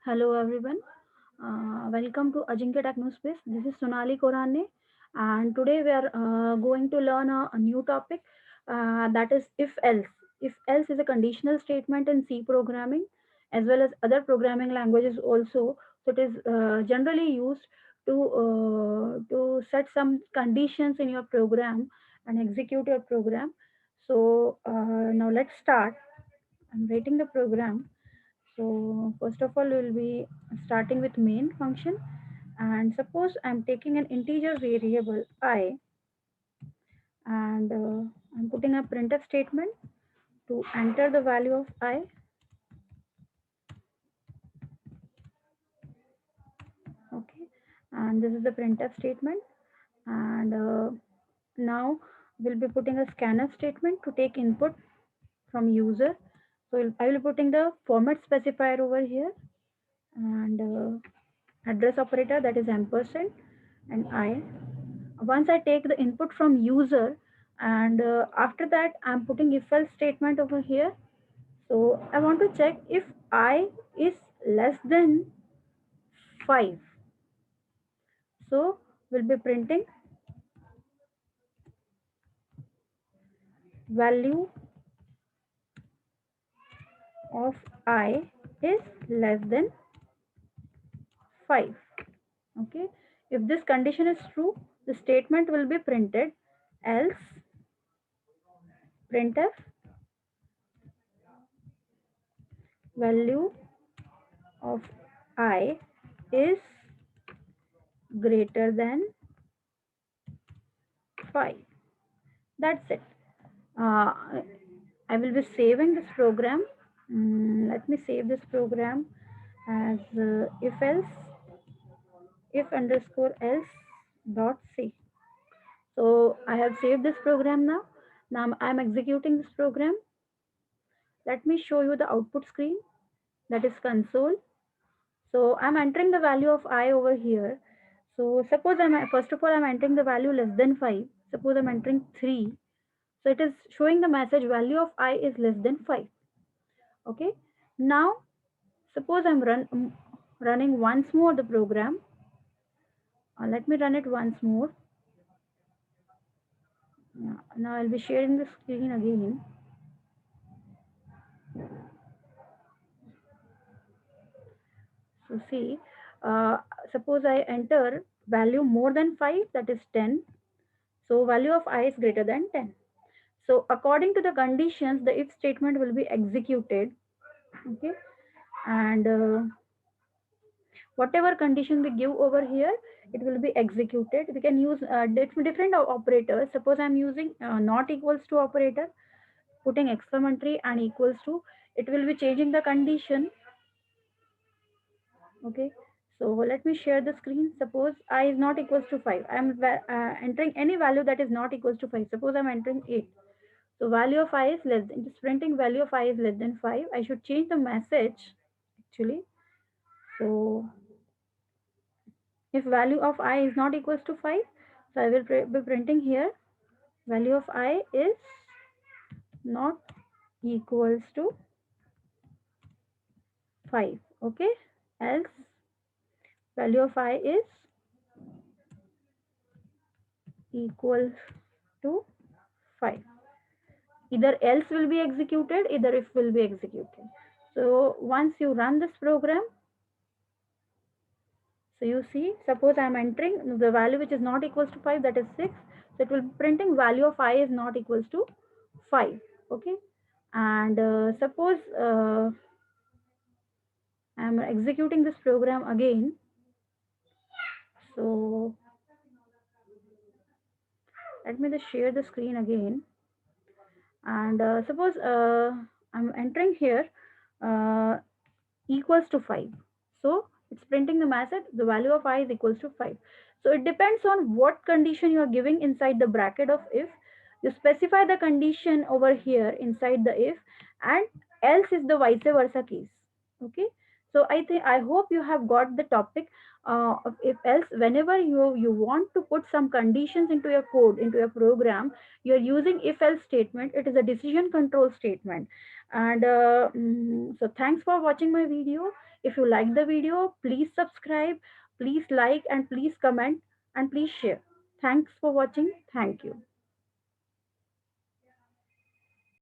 Hello everyone. Welcome to Ajinkya Techno Space. This is Sonali Korane, and today we are going to learn a new topic that is if else. If else is a conditional statement in C programming as well as other programming languages also. So it is generally used to set some conditions in your program and execute your program. So now let's start. I'm writing the program. So first of all, we'll be starting with main function. And suppose I'm taking an integer variable I and I'm putting a printf statement to enter the value of I. Okay, and this is the printf statement. And now we'll be putting a scanf statement to take input from user. So I will be putting the format specifier over here and address operator, that is ampersand, and I. Once I take the input from user, and after that I'm putting if else statement over here. So I want to check if I is less than 5. So we'll be printing value of I is less than 5. Okay, if this condition is true, the statement will be printed, else printf value of I is greater than 5. That's it. uh, I will be saving this program. Let me save this program as if else, if underscore else dot c. So I have saved this program now. Now I'm executing this program. Let me show you the output screen, that is console. So I'm entering the value of I over here. So suppose first of all I'm entering the value less than 5. Suppose I'm entering 3. So it is showing the message value of I is less than 5. Okay, now suppose running once more the program. Let me run it once more. Now I'll be sharing the screen again. So see, uh, suppose I enter value more than 5, that is 10. So value of I is greater than 10. So according to the conditions, the if statement will be executed. Okay, and whatever condition we give over here, it will be executed. We can use different operators. Suppose I'm using not equals to operator, putting exclamatory and equals to, it will be changing the condition. Okay, so let me share the screen. Suppose I is not equals to 5. I'm entering any value that is not equals to 5. Suppose I'm entering 8. So value of I is less than, just printing value of I is less than 5. I should change the message actually. So if value of I is not equals to 5, so I will be printing here value of I is not equals to 5. Okay, else value of I is equals to 5. Either else will be executed, either if will be executed. So once you run this program, so you see, suppose I am entering the value which is not equals to 5, that is 6. So it will be printing value of I is not equals to 5. Okay, and suppose I am executing this program again. So let me just share the screen again. And suppose I'm entering here uh, equals to 5. So it's printing the message, the value of I is equals to 5. So it depends on what condition you are giving inside the bracket of if. You specify the condition over here inside the if, and else is the vice versa case. Okay, so I hope you have got the topic of if else. Whenever you want to put some conditions into your code, into your program, you're using if else statement. It is a decision control statement. And so thanks for watching my video. If you like the video, please subscribe, please like, and please comment, and please share. Thanks for watching. Thank you.